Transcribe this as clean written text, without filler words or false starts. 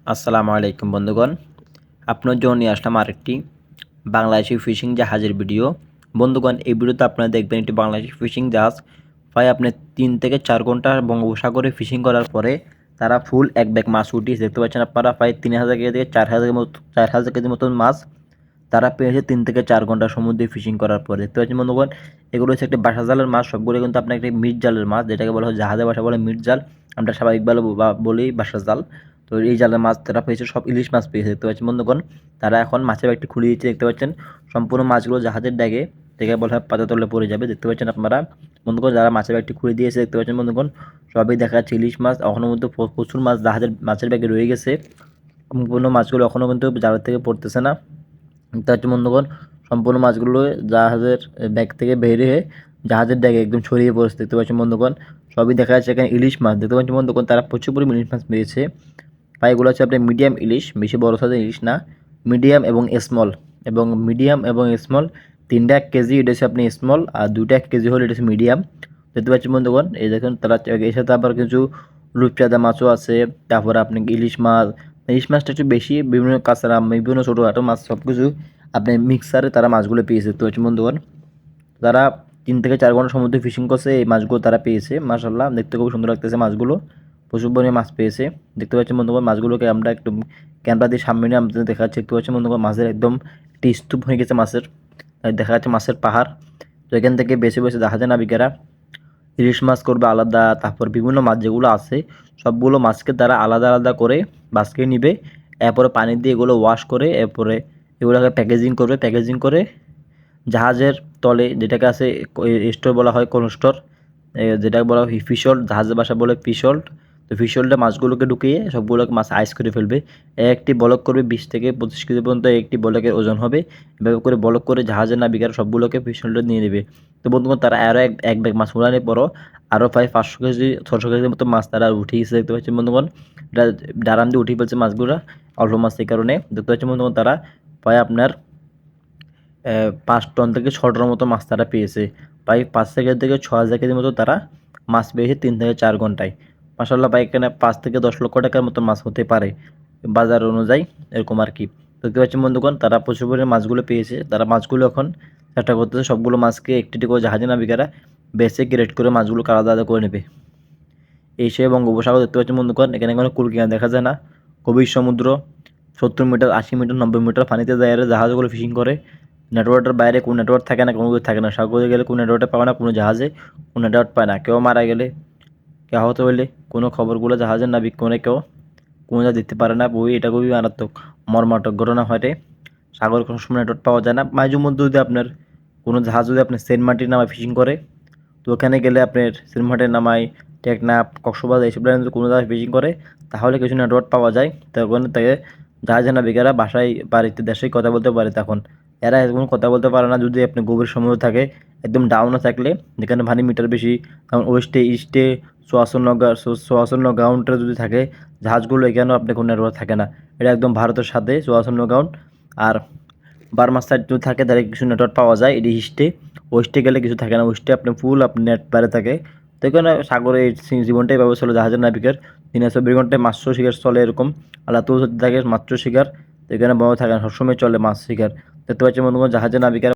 আসসালামু আলাইকুম বন্ধুগণ, আপনার জন্য নিয়ে আসলাম আরেকটি বাংলাদেশি ফিশিং জাহাজের ভিডিও। বন্ধুগণ, এই ভিডিওতে আপনারা দেখবেন একটি বাংলাদেশি ফিশিং জাহাজ প্রায় আপনি 3 থেকে 4 ঘন্টা বঙ্গোপসাগরে ফিশিং করার পরে তারা ফুল এক ব্যাগ মাছ উঠিয়েছে। দেখতে পাচ্ছেন আপনারা, প্রায় 3000 কেজি থেকে 4000 কেজির মতন মাছ তারা পেয়েছে 3 থেকে 4 ঘন্টা সমুদ্রে ফিশিং করার পরে। দেখতে পাচ্ছেন বন্ধুগণ, এগুলো হচ্ছে একটি বাসা জালের মাছ। সবগুলো কিন্তু আপনার একটি মিট জালের মাছ, যেটাকে বলা হয় জাহাজের ভাষা বলে মিট জাল, আমরা স্বাভাবিকভাবে বলি বাসা জাল। তো এই জালের মাছ তারা পেয়েছে, সব ইলিশ মাছ পেয়েছে। দেখতে পাচ্ছেন বন্ধুগণ, তারা এখন মাছের ব্যাগটি খুলে দিচ্ছে। দেখতে পাচ্ছেন সম্পূর্ণ মাছগুলো জাহাজের ড্যাগে থেকে বলা হয় পাতা তলে পড়ে যাবে। দেখতে পাচ্ছেন আপনারা বন্ধুগণ, যারা মাছের ব্যাগটি খুলে দিয়েছে, দেখতে পাচ্ছেন বন্ধুগণ, সবই দেখা যাচ্ছে ইলিশ মাছ। এখনো কিন্তু প্রচুর মাছ জাহাজের মাছের ব্যাগে রয়ে গেছে। সম্পূর্ণ মাছগুলো এখনো কিন্তু জালের থেকে পড়তেছে না। দেখতে পাচ্ছেন বন্ধুগণ, সম্পূর্ণ মাছগুলো জাহাজের ব্যাগ থেকে বের হয়ে জাহাজের ড্যাগে একদম ছড়িয়ে পড়েছে। দেখতে পাচ্ছেন বন্ধুগণ, সবই দেখা যাচ্ছে এখানে ইলিশ মাছ। দেখতে পাচ্ছেন বন্ধুগণ, তারা প্রচুর পরিমাণ ইলিশ মাছ পেয়েছে। এগুলো হচ্ছে আপনার মিডিয়াম ইলিশ, বেশি বড় সাইজের ইলিশ না, মিডিয়াম এবং স্মল। এবং মিডিয়াম এবং স্মল তিনটা 1 কেজি, এটা হচ্ছে আপনি স্মল, আর দুইটা 1 কেজি হলে এটা হচ্ছে মিডিয়াম। দেখতে পাচ্ছেন বন্ধুগণ, এই দেখুন তারা এর সাথে আবার কিছু রূপচাঁদা মাছও আছে। তারপরে আপনি ইলিশ মাছ, ইলিশ মাছটা একটু বেশি, বিভিন্ন কাঁচরা, বিভিন্ন ছোটোখাটো মাছ সব কিছু আপনি মিক্সারে তারা মাছগুলো পেয়েছে। দেখতে পাচ্ছেন বন্ধুগণ, তারা 3 থেকে 4 ঘন্টা সমুদ্রে ফিশিং করছে, এই মাছগুলো তারা পেয়েছে। মাশাআল্লাহ, দেখতে খুব সুন্দর লাগতেছে মাছগুলো, প্রচুর পরিমাণে মাছ পেয়েছে। দেখতে পাচ্ছেন বন্ধুগণ, মাছগুলোকে আমরা একটু ক্যামেরা দিয়ে সামনে নিয়ে আমাদের দেখাচ্ছি। দেখতে পাচ্ছেন বন্ধুগণ, মাছের একদম একটি স্তূপ হয়ে গেছে মাছের, দেখা যাচ্ছে মাছের পাহাড়। তো এখান থেকে বেছে বেছে জাহাজে নাবিকেরা ইলিশ মাছ করবে আলাদা, তারপর বিভিন্ন মাছ যেগুলো আছে সবগুলো মাছকে তারা আলাদা আলাদা করে বাছকে নিবে। এরপরে পানি দিয়ে এগুলো ওয়াশ করে এরপরে এগুলোকে প্যাকেজিং করবে। প্যাকেজিং করে জাহাজের তলে, যেটাকে আছে স্টোর বলা হয়, কোল্ড স্টোর, যেটাকে বলা হয় ফিশল্ট, জাহাজের ভাষা বলে ফিশল্ট। তো ফিশল্টে মাছগুলোকে ঢুকিয়ে সবগুলোকে মাছ আইস করে ফেলবে। একটি বলক করবে 20 থেকে 25 কেজি পর্যন্ত একটি বলকের ওজন হবে। এভাবে করে বলক করে জাহাজের নাবিকেরা সবগুলোকে ফিশল্টে নিয়ে নেবে। তো বন্ধুগণ, তারা আরও এক ব্যাগ মাছ উড়ানোর পরও আরও প্রায় 500 কেজি 600 কেজির মতো মাছ তারা উঠিয়েছে। দেখতে পাচ্ছেন বন্ধুগণ, এটা ডারাম দিয়ে উঠিয়ে ফেলছে মাছগুলো, অল্প মাছ এই কারণে। দেখতে পাচ্ছেন বন্ধুগণ, তারা প্রায় আপনার 5 টন থেকে 6 টনের মতো মাছ তারা পেয়েছে। প্রায় 5,000 থেকে 6,000 কেজির মতো তারা মাছ পেয়েছে 3 থেকে 4 ঘন্টায়। মাশাআল্লাহ ভাই, এখানে 5 থেকে 10 লক্ষ টাকার মতো মাছ হতে পারে বাজার অনুযায়ী, এরকম আর কি। দেখতে পাচ্ছেন বন্ধুগণ, তারা প্রচুর পরিমাণে মাছগুলো পেয়েছে। তারা মাছগুলো এখন চেষ্টা করতেছে সবগুলো মাছকে একটি একটি করে জাহাজে নাবিকেরা বেছে গ্রেড করে মাছগুলোকে আলাদা আলাদা করে নেবে। এই সে বঙ্গোপসাগর। দেখতে পাচ্ছেন বন্ধুগণ, এখানে কোনো কুল কিনারা দেখা যায় না। গভীর সমুদ্র, 70 মিটার, 80 মিটার, 90 মিটার পানিতে দাঁড়িয়ে জাহাজগুলো ফিশিং করে। নেটওয়ার্কের বাইরে কোনো নেটওয়ার্ক থাকে না, কোনো কিছু থাকে না। সাগরে গেলে কোনো নেটওয়ার্ক পাবে না, কোনো জাহাজে কোনো নেটওয়ার্ক পায় না। কেউ মারা গেলে, কেউ আহত হইলে কোনো খবরগুলো জাহাজের নাবিক কোনো কেউ কোনো যা দিতে পারে না। এটা খুবই মারাত্মক মর্মান্তিক ঘটনা ঘটে। সাগরে কোনো সময় নেটওয়ার্ক পাওয়া যায় না। মাঝে মধ্যে যদি আপনার কোনো জাহাজ যদি আপনার সেন্ট মার্টিন নামায় ফিশিং করে, তো ওখানে গেলে আপনার সেন্ট মার্টিন নামায়, টেকনাফ, কক্সবাজার এইসব লাইনে যদি কোনো জায়গায় ফিশিং করে, তাহলে কিছু নেটওয়ার্ক পাওয়া যায়। তখন তাকে জাহাজের নাবিকেরা বাসায় বাড়িতে দেশেই কথা বলতে পারে। তখন এরা এখন কথা বলতে পারে না যদি আপনি গভীর সমুদ্র থাকে, একদম ডাউনে থাকলে, যেখানে পানি মিটার বেশি, কারণ ওয়েস্টে ইস্টে চুয়াচন্ন গ্রাউন্ডে যদি থাকে জাহাজগুলো, এখানেও আপনি কোনো নেটওয়ার্ক থাকে না। এটা একদম ভারতের সাথে চুয়াচন্ন গ্রাউন্ড। আর বার্মার সাইড যদি থাকে তাহলে কিছু নেটওয়ার্ক পাওয়া যায়, এটি ইস্টে। ওয়েস্টে গেলে কিছু থাকে না, ওয়েস্টে আপনি ফুল আপনি নেট বাইরে থাকে। তো এখানে সাগরে এই জীবনটাই ব্যবস্থা চলে জাহাজের নাবিকের। 24 ঘন্টায় মাছ শিকার চলে এরকম। আল্লাহ তো থাকে মাছ শিকার, তো এখানে বড় থাকে না, সবসময় চলে মাছ শিকার। দেখতে পাচ্ছি বন্ধুগণ, জাহাজের নাবিকের